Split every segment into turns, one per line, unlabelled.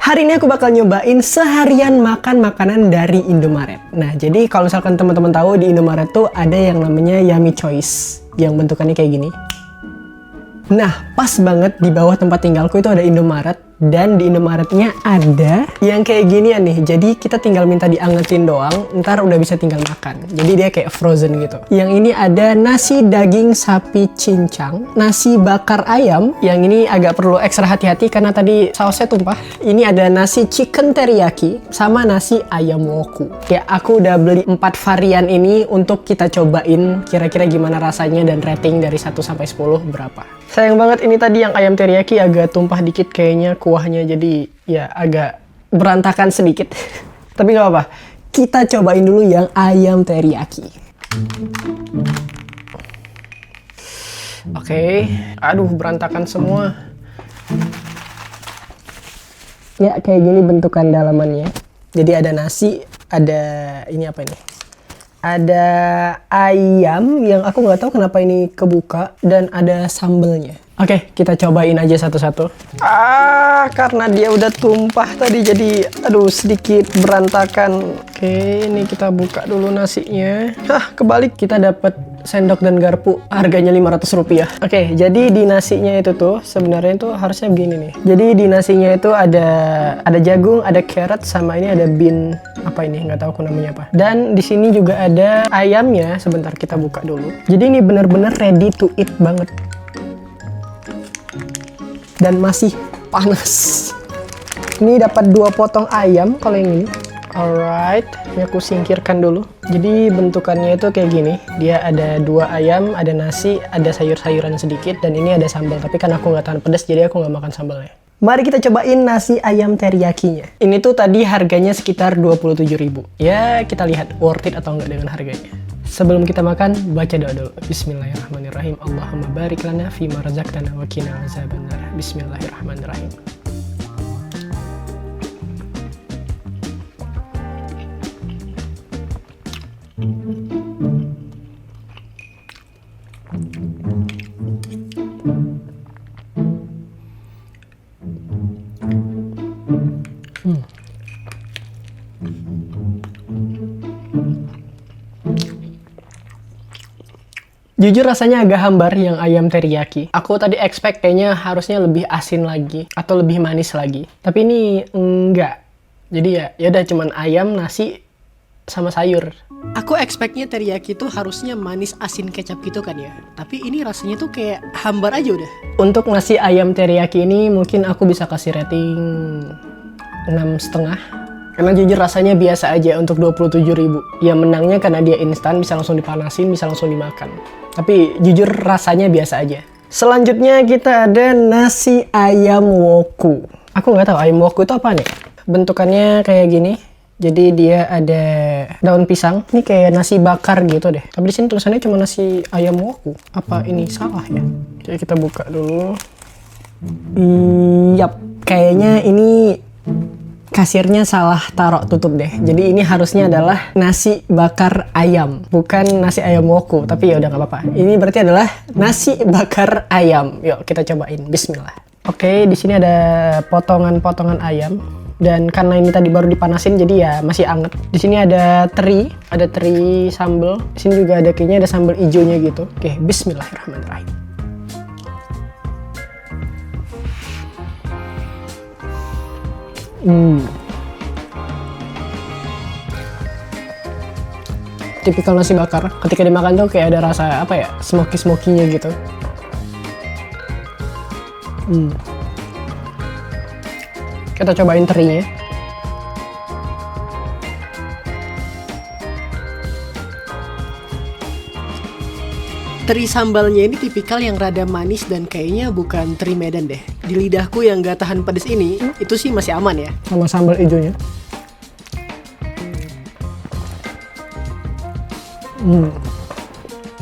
Hari ini aku bakal nyobain seharian makan makanan dari Indomaret. Nah, jadi kalau misalkan teman-teman tahu di Indomaret tuh ada yang namanya Yummy Choice yang bentukannya kayak gini. Nah, pas banget di bawah tempat tinggalku itu ada Indomaret. Dan di Indomaretnya ada yang kayak ginian nih. Jadi kita tinggal minta diangetin doang, ntar udah bisa tinggal makan. Jadi dia kayak frozen gitu. Yang ini ada nasi daging sapi cincang, nasi bakar ayam. Yang ini agak perlu ekstra hati-hati karena tadi sausnya tumpah. Ini ada nasi chicken teriyaki sama nasi ayam woku. Ya, aku udah beli 4 varian ini untuk kita cobain kira-kira gimana rasanya dan rating dari 1 sampai 10 berapa. Sayang banget ini tadi yang ayam teriyaki agak tumpah dikit kayaknya kuahnya, jadi ya agak berantakan sedikit. Tapi nggak apa-apa, kita cobain dulu yang ayam teriyaki. Oke, aduh berantakan semua. Ya kayak gini bentukan dalamannya. Jadi ada nasi, ada ini apa ini? Ada ayam yang aku nggak tahu kenapa ini kebuka, dan ada sambelnya. Oke, kita cobain aja satu-satu. Karena dia udah tumpah tadi jadi aduh sedikit berantakan. Oke, ini kita buka dulu nasinya. Kebalik, kita dapat sendok dan garpu, harganya Rp500. Oke, jadi di nasinya itu tuh sebenarnya itu harusnya begini nih. Jadi di nasinya itu ada jagung, ada carrot, sama ini ada bean apa ini, nggak tahu aku namanya apa. Dan di sini juga ada ayamnya. Sebentar, kita buka dulu. Jadi ini bener-bener ready to eat banget. Dan masih panas. Ini dapat 2 potong ayam kalau yang ini. Alright, ini aku singkirkan dulu. Jadi bentukannya itu kayak gini. Dia ada 2 ayam, ada nasi, ada sayur-sayuran sedikit, dan ini ada sambal. Tapi kan aku nggak tahan pedas, jadi aku nggak makan sambalnya. Mari kita cobain nasi ayam teriyakinya. Ini tuh tadi harganya sekitar 27.000. Ya, kita lihat worth it atau enggak dengan harganya. Sebelum kita makan, baca doa dulu. Bismillahirrahmanirrahim. Allahumma barik lana fima razaqtana wa qina azabannar. Bismillahirrahmanirrahim. Jujur rasanya agak hambar yang ayam teriyaki. Aku tadi expect kayaknya harusnya lebih asin lagi atau lebih manis lagi. Tapi ini enggak. Jadi ya udah cuman ayam, nasi sama sayur. Aku expectnya teriyaki tuh harusnya manis asin kecap gitu kan ya. Tapi ini rasanya tuh kayak hambar aja udah. Untuk nasi ayam teriyaki ini mungkin aku bisa kasih rating 6,5. Karena jujur rasanya biasa aja untuk 27.000. Ya menangnya karena dia instan, bisa langsung dipanasin, bisa langsung dimakan. Tapi jujur rasanya biasa aja. Selanjutnya kita ada nasi ayam woku. Aku nggak tahu ayam woku itu apa nih. Bentukannya kayak gini. Jadi dia ada daun pisang. Ini kayak nasi bakar gitu deh. Tapi di sini tulisannya cuma nasi ayam woku. Apa ini salah ya? Oke, kita buka dulu. Yap, kayaknya ini kasirnya salah taruh tutup deh. Jadi ini harusnya adalah nasi bakar ayam, bukan nasi ayam woku. Tapi ya udah nggak apa-apa. Ini berarti adalah nasi bakar ayam. Yuk kita cobain. Bismillah. Oke, di sini ada potongan-potongan ayam. Dan karena ini tadi baru dipanasin, jadi ya masih anget. Di sini ada teri sambal. Di sini juga ada kayaknya ada sambal hijaunya gitu. Oke, Bismillahirrahmanirrahim. Tipikal nasi bakar. Ketika dimakan tuh kayak ada rasa apa ya, smoky-smokinya gitu. Kita cobain terinya. Teri sambalnya ini tipikal yang rada manis dan kayaknya bukan teri Medan deh. Di lidahku yang gak tahan pedes ini, itu sih masih aman ya. Sama sambal hijaunya.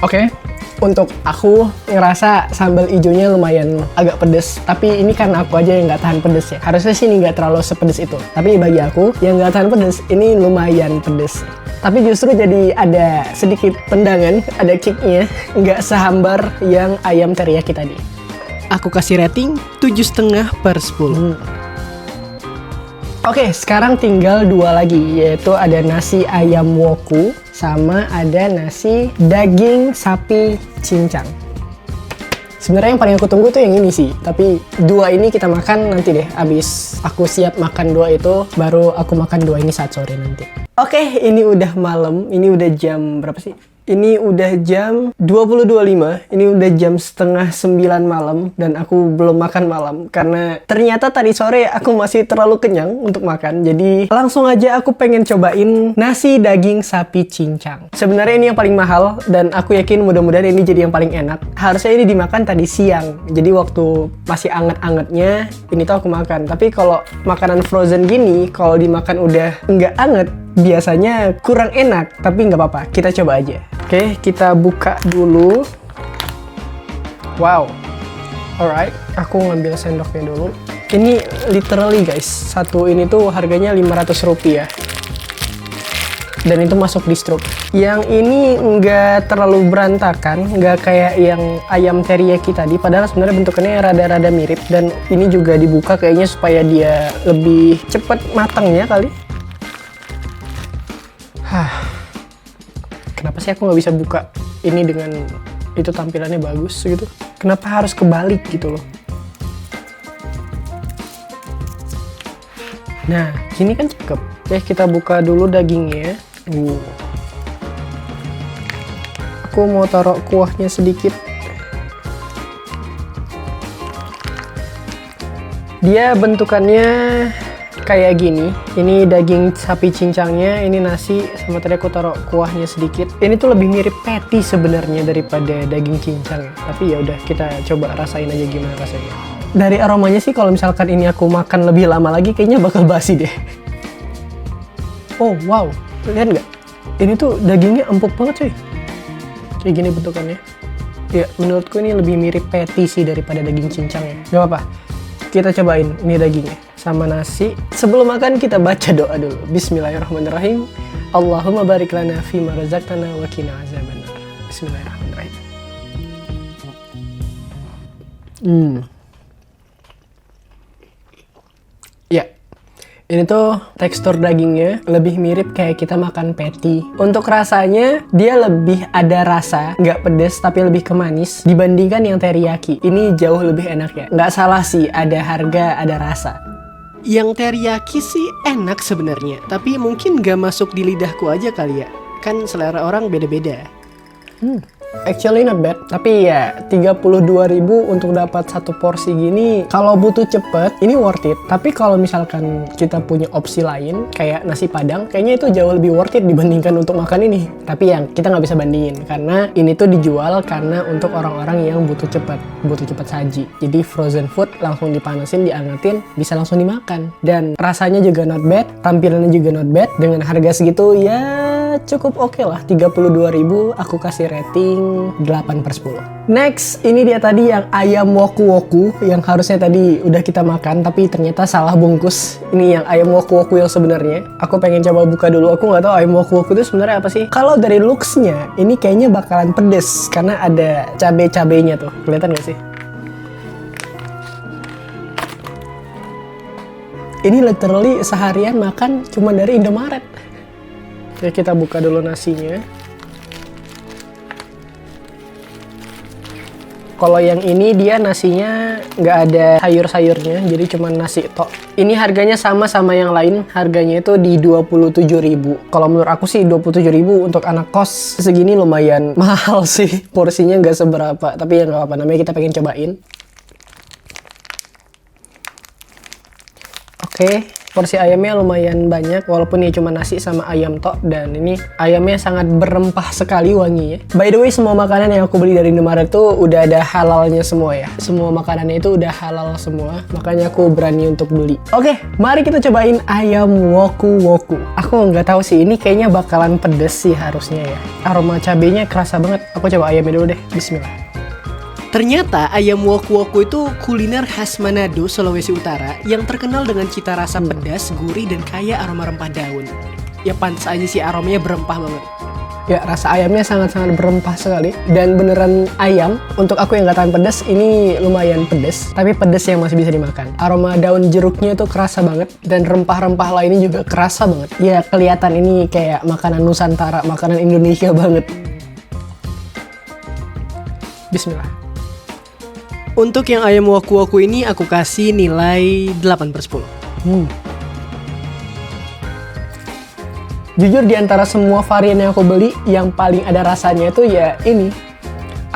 Oke. Untuk aku ngerasa sambal hijaunya lumayan agak pedes. Tapi ini kan aku aja yang nggak tahan pedes ya. Harusnya sih ini nggak terlalu sepedes itu. Tapi bagi aku yang nggak tahan pedes, ini lumayan pedes. Tapi justru jadi ada sedikit tendangan, ada kicknya. Nggak sehambar yang ayam teriyaki tadi. Aku kasih rating 7,5/10. Oke, sekarang tinggal 2 lagi, yaitu ada nasi ayam woku sama ada nasi daging sapi cincang. Sebenarnya yang paling aku tunggu tuh yang ini sih, tapi 2 ini kita makan nanti deh. Abis aku siap makan 2 itu, baru aku makan 2 ini saat sore nanti. Oke, ini udah malam, ini udah jam berapa sih? Ini udah jam 20.25, ini udah jam setengah 9 malam dan aku belum makan malam karena ternyata tadi sore aku masih terlalu kenyang untuk makan. Jadi langsung aja aku pengen cobain nasi daging sapi cincang. Sebenarnya ini yang paling mahal dan aku yakin mudah-mudahan ini jadi yang paling enak. Harusnya ini dimakan tadi siang, jadi waktu masih anget-angetnya ini tuh aku makan. Tapi kalau makanan frozen gini, kalau dimakan udah nggak anget, biasanya kurang enak, tapi nggak apa-apa, kita coba aja. Oke, kita buka dulu. Wow, alright, aku ngambil sendoknya dulu. Ini literally guys, satu ini tuh harganya 500 rupiah. Dan itu masuk di struk. Yang ini nggak terlalu berantakan, nggak kayak yang ayam teriyaki tadi. Padahal sebenarnya bentukannya rada-rada mirip. Dan ini juga dibuka kayaknya supaya dia lebih cepet matangnya kali. Kenapa sih aku nggak bisa buka ini dengan itu tampilannya bagus gitu? Kenapa harus kebalik gitu loh? Nah, gini kan cakep. Oke, kita buka dulu dagingnya. Aku mau taruh kuahnya sedikit. Dia bentukannya kayak gini. Ini daging sapi cincangnya, ini nasi, sama tadi aku taruh kuahnya sedikit. Ini tuh lebih mirip patty sebenarnya daripada daging cincang. Tapi ya udah, kita coba rasain aja gimana rasanya. Dari aromanya sih kalau misalkan ini aku makan lebih lama lagi kayaknya bakal basi deh. Oh wow, lihat nggak? Ini tuh dagingnya empuk banget cuy. Kayak gini bentukannya. Ya menurutku ini lebih mirip patty sih daripada daging cincangnya. Gak apa-apa, kita cobain ini dagingnya sama nasi. Sebelum makan kita baca doa dulu. Bismillahirrahmanirrahim. Allahumma barik lana fima razaqtana wa qina azabannar. Bismillahirrahmanirrahim. Ya, ini tuh tekstur dagingnya lebih mirip kayak kita makan patty. Untuk rasanya dia lebih ada rasa, nggak pedes tapi lebih ke manis dibandingkan yang teriyaki. Ini jauh lebih enak ya. Nggak salah sih, ada harga, ada rasa. Yang teriyaki sih enak sebenarnya, tapi mungkin nggak masuk di lidahku aja kali ya. Kan selera orang beda-beda. Actually not bad, tapi ya 32.000 untuk dapat satu porsi gini. Kalau butuh cepet, ini worth it. Tapi kalau misalkan kita punya opsi lain, kayak nasi padang, kayaknya itu jauh lebih worth it dibandingkan untuk makan ini. Tapi yang kita nggak bisa bandingin, karena ini tuh dijual karena untuk orang-orang yang butuh cepet saji. Jadi frozen food langsung dipanasin, diangetin, bisa langsung dimakan. Dan rasanya juga not bad, tampilannya juga not bad. Dengan harga segitu ya cukup oke lah. 32.000 aku kasih rating 8/10. Next, ini dia tadi yang ayam woku-woku yang harusnya tadi udah kita makan tapi ternyata salah bungkus. Ini yang ayam woku-woku yang sebenarnya. Aku pengen coba buka dulu. Aku nggak tahu ayam woku-woku itu sebenarnya apa sih. Kalau dari looks-nya ini kayaknya bakalan pedes karena ada cabai-cabainya tuh. Kelihatan nggak sih? Ini literally seharian makan cuma dari Indomaret. Oke, kita buka dulu nasinya. Kalau yang ini dia nasinya nggak ada sayur-sayurnya, jadi cuma nasi tok. Ini harganya sama yang lain, harganya itu di 27.000. Kalau menurut aku sih 27.000 untuk anak kos segini lumayan mahal sih. Porsinya nggak seberapa, tapi ya nggak apa-apa, namanya kita pengen cobain. Oke, porsi ayamnya lumayan banyak, walaupun ini cuma nasi sama ayam tok, dan ini ayamnya sangat berempah sekali wanginya. By the way, semua makanan yang aku beli dari Indomaret tuh udah ada halalnya semua ya. Semua makanannya itu udah halal semua, makanya aku berani untuk beli. Oke, mari kita cobain ayam woku-woku. Aku nggak tahu sih, ini kayaknya bakalan pedes sih harusnya ya. Aroma cabenya kerasa banget. Aku coba ayamnya dulu deh, bismillah. Ternyata ayam woku-woku itu kuliner khas Manado, Sulawesi Utara yang terkenal dengan cita rasa pedas, gurih, dan kaya aroma rempah daun. Ya pantas aja sih aromanya berempah banget. Ya, rasa ayamnya sangat-sangat berempah sekali. Dan beneran ayam, untuk aku yang gak tahan pedas, ini lumayan pedas. Tapi pedas yang masih bisa dimakan. Aroma daun jeruknya tuh kerasa banget. Dan rempah-rempah lainnya juga kerasa banget. Ya, kelihatan ini kayak makanan Nusantara, makanan Indonesia banget. Bismillah. Untuk yang ayam waku-waku ini aku kasih nilai 8/10. Jujur di antara semua varian yang aku beli, yang paling ada rasanya itu ya ini.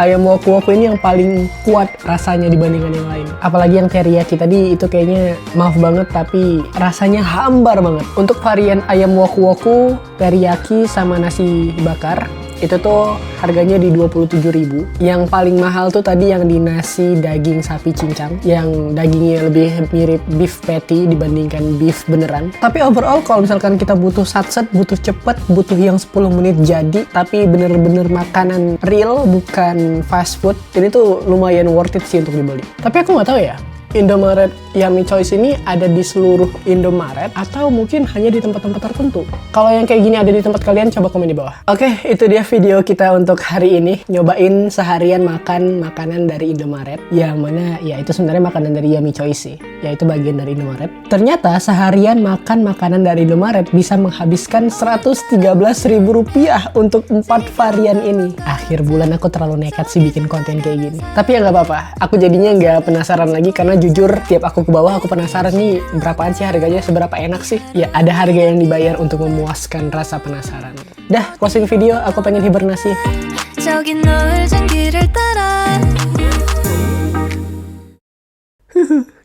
Ayam waku-waku ini yang paling kuat rasanya dibandingkan yang lain. Apalagi yang teriyaki tadi itu kayaknya maaf banget tapi rasanya hambar banget. Untuk varian ayam waku-waku, teriyaki sama nasi bakar, itu tuh harganya di 27.000. Yang paling mahal tuh tadi yang di nasi daging sapi cincang, yang dagingnya lebih mirip beef patty dibandingkan beef beneran. Tapi overall kalau misalkan kita butuh satset, butuh cepet, butuh yang 10 menit jadi, tapi bener-bener makanan real bukan fast food, ini tuh lumayan worth it sih untuk dibeli. Tapi aku nggak tahu ya, Indomaret Yummy Choice ini ada di seluruh Indomaret atau mungkin hanya di tempat-tempat tertentu. Kalau yang kayak gini ada di tempat kalian, coba komen di bawah. Oke, itu dia video kita untuk hari ini. Nyobain seharian makan makanan dari Indomaret. Yang mana ya itu sebenarnya makanan dari Yummy Choice sih. Ya itu bagian dari Indomaret. Ternyata seharian makan makanan dari Indomaret bisa menghabiskan Rp113.000 untuk 4 varian ini. Akhir bulan aku terlalu nekat sih bikin konten kayak gini. Tapi ya nggak apa-apa. Aku jadinya nggak penasaran lagi karena jujur tiap aku ke bawah aku penasaran nih berapaan sih harganya, seberapa enak sih. Ya ada harga yang dibayar untuk memuaskan rasa penasaran. Dah, closing video, aku pengen hibernasi.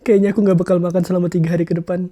Kayaknya aku nggak bakal makan selama 3 hari ke depan.